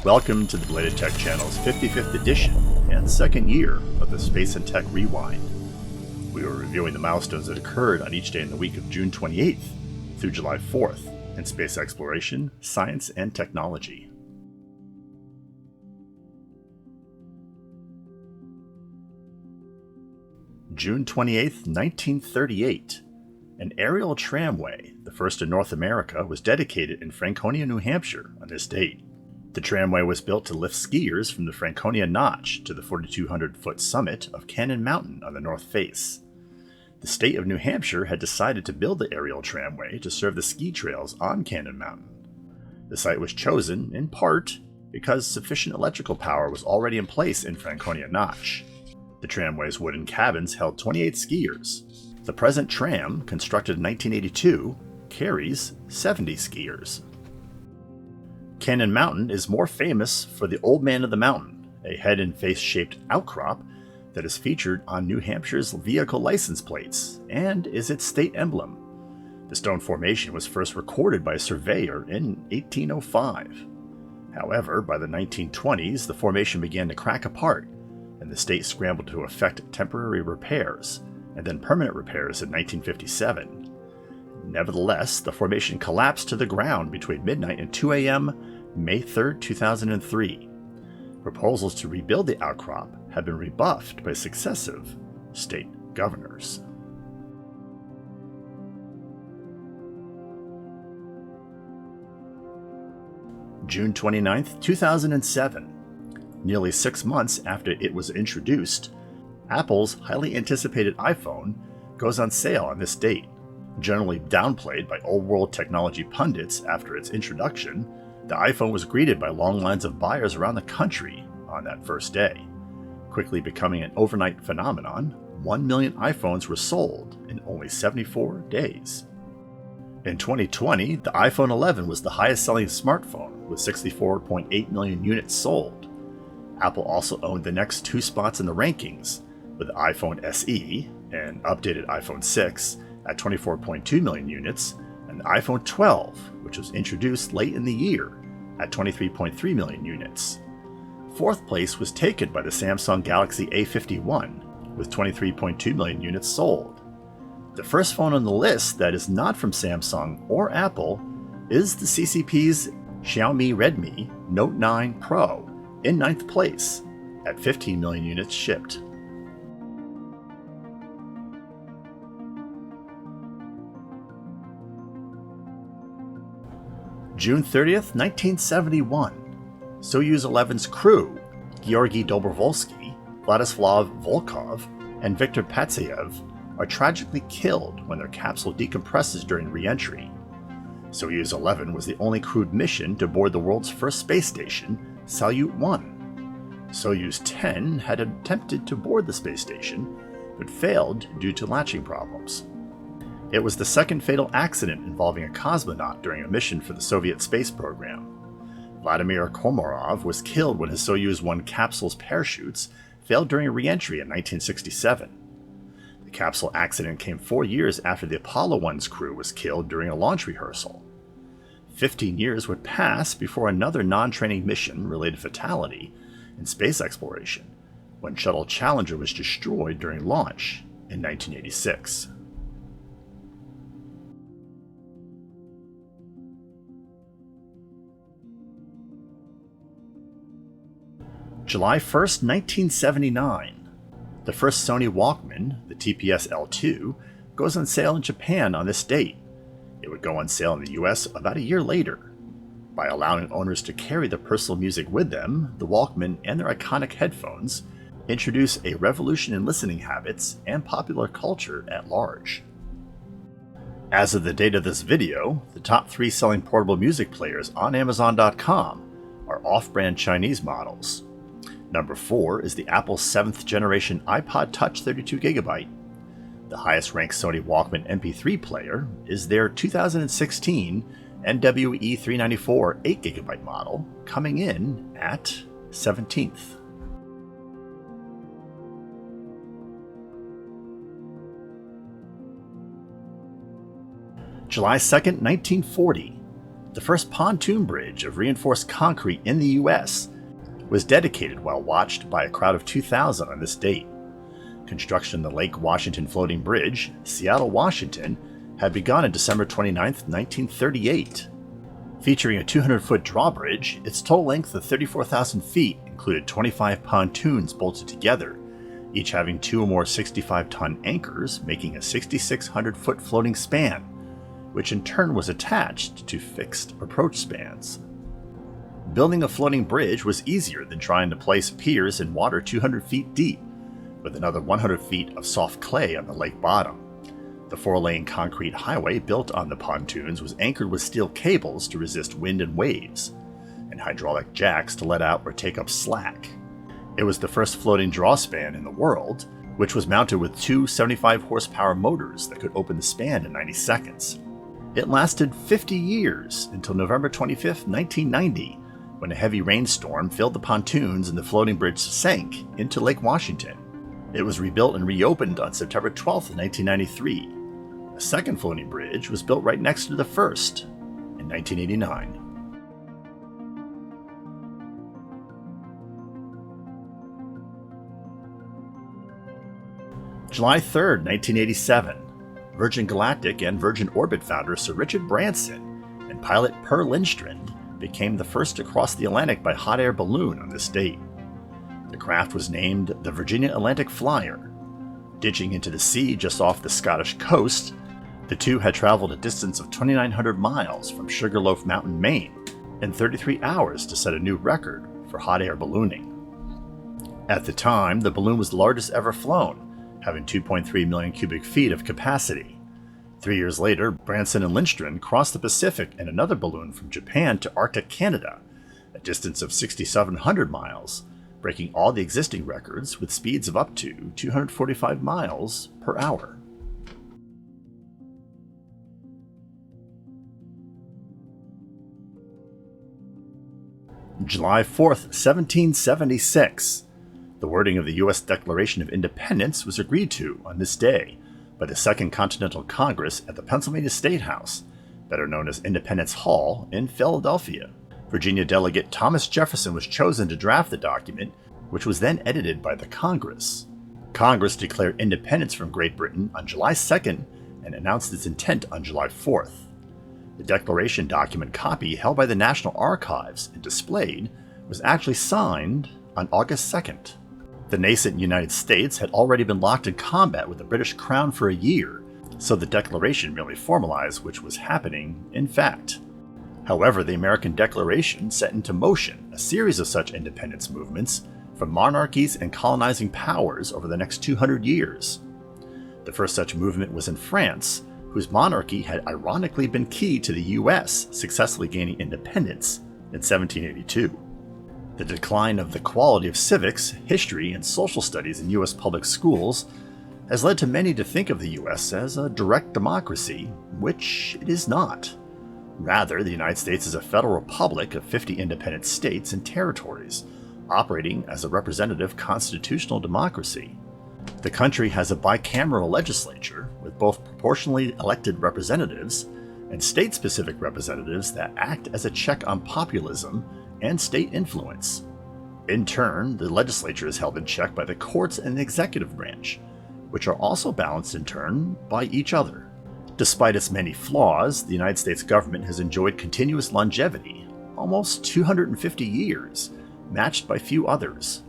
Welcome to the Bladed Tech Channel's 55th edition and second year of the Space and Tech Rewind. We are reviewing the milestones that occurred on each day in the week of June 28th through July 4th in space exploration, science, and technology. June 28th, 1938. An aerial tramway, the first in North America, was dedicated in Franconia, New Hampshire on this date. The tramway was built to lift skiers from the Franconia Notch to the 4,200-foot summit of Cannon Mountain on the north face. The state of New Hampshire had decided to build the aerial tramway to serve the ski trails on Cannon Mountain. The site was chosen, in part, because sufficient electrical power was already in place in Franconia Notch. The tramway's wooden cabins held 28 skiers. The present tram, constructed in 1982, carries 70 skiers. Cannon Mountain is more famous for the Old Man of the Mountain, a head and face-shaped outcrop that is featured on New Hampshire's vehicle license plates and is its state emblem. The stone formation was first recorded by a surveyor in 1805. However, by the 1920s, the formation began to crack apart, and the state scrambled to effect temporary repairs and then permanent repairs in 1957. Nevertheless, the formation collapsed to the ground between midnight and 2 a.m. May 3, 2003. Proposals to rebuild the outcrop have been rebuffed by successive state governors. June 29, 2007. Nearly 6 months after it was introduced, Apple's highly anticipated iPhone goes on sale on this date. Generally downplayed by old-world technology pundits after its introduction, the iPhone was greeted by long lines of buyers around the country on that first day. Quickly becoming an overnight phenomenon, 1 million iPhones were sold in only 74 days. In 2020, the iPhone 11 was the highest-selling smartphone with 64.8 million units sold. Apple also owned the next 2 spots in the rankings, with the iPhone SE and updated iPhone 6 at 24.2 million units, and the iPhone 12, which was introduced late in the year, at 23.3 million units. Fourth place was taken by the Samsung Galaxy A51, with 23.2 million units sold. The first phone on the list that is not from Samsung or Apple is the CCP's Xiaomi Redmi Note 9 Pro, in 9th place, at 15 million units shipped. June 30th, 1971. Soyuz 11's crew, Georgy Dobrovolsky, Vladislav Volkov, and Viktor Patsayev, are tragically killed when their capsule decompresses during re-entry. Soyuz 11 was the only crewed mission to board the world's first space station, Salyut 1. Soyuz 10 had attempted to board the space station, but failed due to latching problems. It was the second fatal accident involving a cosmonaut during a mission for the Soviet space program. Vladimir Komarov was killed when his Soyuz 1 capsule's parachutes failed during a re-entry in 1967. The capsule accident came 4 years after the Apollo 1's crew was killed during a launch rehearsal. 15 years would pass before another non-training mission-related fatality in space exploration, when Shuttle Challenger was destroyed during launch in 1986. July 1st, 1979. The first Sony Walkman, the TPS-L2, goes on sale in Japan on this date. It would go on sale in the US about a year later. By allowing owners to carry their personal music with them, the Walkman and their iconic headphones introduce a revolution in listening habits and popular culture at large. As of the date of this video, the top 3 selling portable music players on Amazon.com are off-brand Chinese models. Number 4 is the Apple 7th generation iPod Touch 32GB. The highest ranked Sony Walkman MP3 player is their 2016 NWE394 8GB model, coming in at 17th. July 2nd, 1940. the first pontoon bridge of reinforced concrete in the U.S., was dedicated while watched by a crowd of 2,000 on this date. Construction of the Lake Washington Floating Bridge, Seattle, Washington, had begun on December 29, 1938. Featuring a 200-foot drawbridge, its total length of 34,000 feet included 25 pontoons bolted together, each having 2 or more 65-ton anchors, making a 6,600-foot floating span, which in turn was attached to fixed approach spans. Building a floating bridge was easier than trying to place piers in water 200 feet deep, with another 100 feet of soft clay on the lake bottom. The 4-lane concrete highway built on the pontoons was anchored with steel cables to resist wind and waves, and hydraulic jacks to let out or take up slack. It was the first floating drawspan in the world, which was mounted with 2 75-horsepower motors that could open the span in 90 seconds. It lasted 50 years until November 25, 1990, when a heavy rainstorm filled the pontoons and the floating bridge sank into Lake Washington. It was rebuilt and reopened on September 12, 1993. A second floating bridge was built right next to the first in 1989. July 3, 1987. Virgin Galactic and Virgin Orbit founder Sir Richard Branson and pilot Per Lindstrand became the first to cross the Atlantic by hot air balloon on this date. The craft was named the Virginia Atlantic Flyer. Ditching into the sea just off the Scottish coast, the two had traveled a distance of 2,900 miles from Sugarloaf Mountain, Maine, in 33 hours to set a new record for hot air ballooning. At the time, the balloon was the largest ever flown, having 2.3 million cubic feet of capacity. 3 years later, Branson and Lindstrand crossed the Pacific in another balloon from Japan to Arctic Canada, a distance of 6,700 miles, breaking all the existing records with speeds of up to 245 miles per hour. July 4th, 1776. The wording of the U.S. Declaration of Independence was agreed to on this day by the Second Continental Congress at the Pennsylvania State House, better known as Independence Hall, in Philadelphia. Virginia delegate Thomas Jefferson was chosen to draft the document, which was then edited by the Congress. Congress declared independence from Great Britain on July 2nd and announced its intent on July 4th. The Declaration document copy held by the National Archives and displayed was actually signed on August 2nd. The nascent United States had already been locked in combat with the British Crown for a year, so the Declaration merely formalized which was happening in fact. However, the American Declaration set into motion a series of such independence movements from monarchies and colonizing powers over the next 200 years. The first such movement was in France, whose monarchy had ironically been key to the U.S. successfully gaining independence in 1782. The decline of the quality of civics, history, and social studies in U.S. public schools has led to many to think of the U.S. as a direct democracy, which it is not. Rather, the United States is a federal republic of 50 independent states and territories, operating as a representative constitutional democracy. The country has a bicameral legislature with both proportionally elected representatives and state-specific representatives that act as a check on populism and state influence. In turn, the legislature is held in check by the courts and the executive branch, which are also balanced in turn by each other. Despite its many flaws, the United States government has enjoyed continuous longevity, almost 250 years, matched by few others.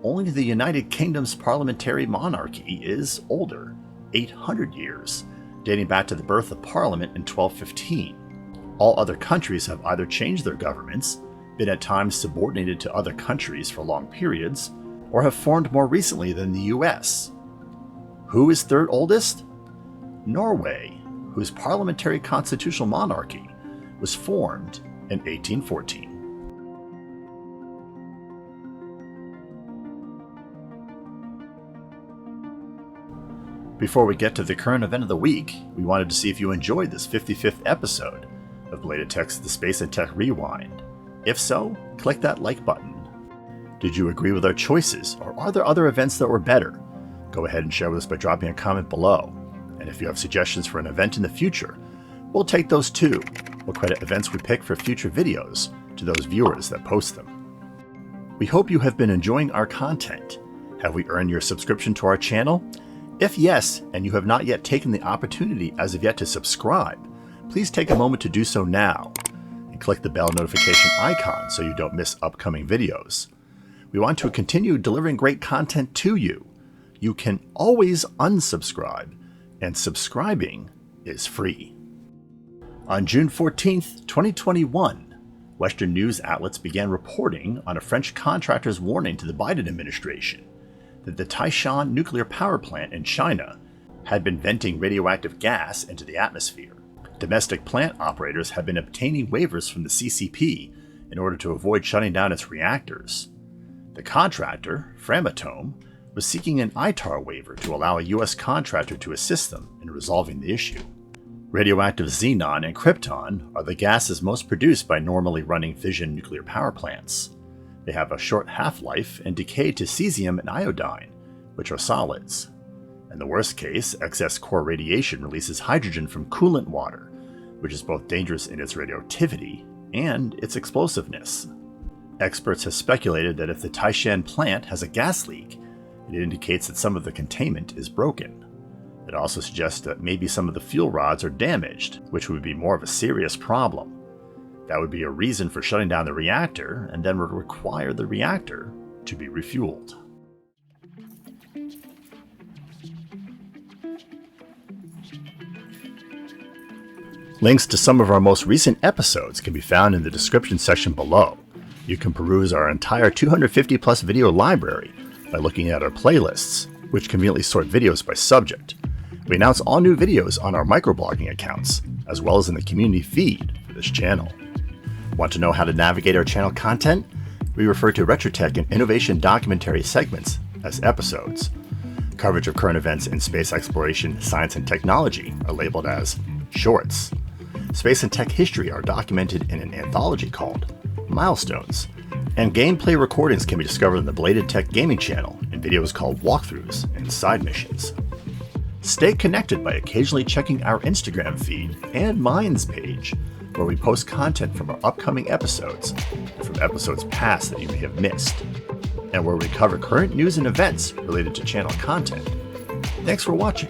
Only the United Kingdom's parliamentary monarchy is older, 800 years, dating back to the birth of Parliament in 1215. All other countries have either changed their governments, been at times subordinated to other countries for long periods, or have formed more recently than the US. Who is third oldest? Norway, whose parliamentary constitutional monarchy was formed in 1814. Before we get to the current event of the week, we wanted to see if you enjoyed this 55th episode of Belated Tech's The Space and Tech Rewind. If so, click that like button. Did you agree with our choices, or are there other events that were better? Go ahead and share with us by dropping a comment below. And if you have suggestions for an event in the future, We'll take those too. We'll credit events we pick for future videos to those viewers that post them. We hope you have been enjoying our content. Have we earned your subscription to our channel? If yes, and you have not yet taken the opportunity as of yet to subscribe, please take a moment to do so now, and click the bell notification icon so you don't miss upcoming videos. We want to continue delivering great content to you. You can always unsubscribe, and subscribing is free. On June 14th, 2021, Western news outlets began reporting on a French contractor's warning to the Biden administration that the Taishan Nuclear Power Plant in China had been venting radioactive gas into the atmosphere. Domestic plant operators have been obtaining waivers from the CCP in order to avoid shutting down its reactors. The contractor, Framatome, was seeking an ITAR waiver to allow a U.S. contractor to assist them in resolving the issue. Radioactive xenon and krypton are the gases most produced by normally running fission nuclear power plants. They have a short half-life and decay to cesium and iodine, which are solids. In the worst case, excess core radiation releases hydrogen from coolant water, which is both dangerous in its radioactivity and its explosiveness. Experts have speculated that if the Taishan plant has a gas leak, it indicates that some of the containment is broken. It also suggests that maybe some of the fuel rods are damaged, which would be more of a serious problem. That would be a reason for shutting down the reactor, and then would require the reactor to be refueled. Links to some of our most recent episodes can be found in the description section below. You can peruse our entire 250 plus video library by looking at our playlists, which conveniently sort videos by subject. We announce all new videos on our microblogging accounts, as well as in the community feed for this channel. Want to know how to navigate our channel content? We refer to Retrotech and innovation documentary segments as episodes. Coverage of current events in space exploration, science, and technology are labeled as shorts. Space and tech history are documented in an anthology called Milestones. And gameplay recordings can be discovered on the Bladed Tech Gaming channel in videos called walkthroughs and side missions. Stay connected by occasionally checking our Instagram feed and Minds page, where we post content from our upcoming episodes and from episodes past that you may have missed, and where we cover current news and events related to channel content. Thanks for watching.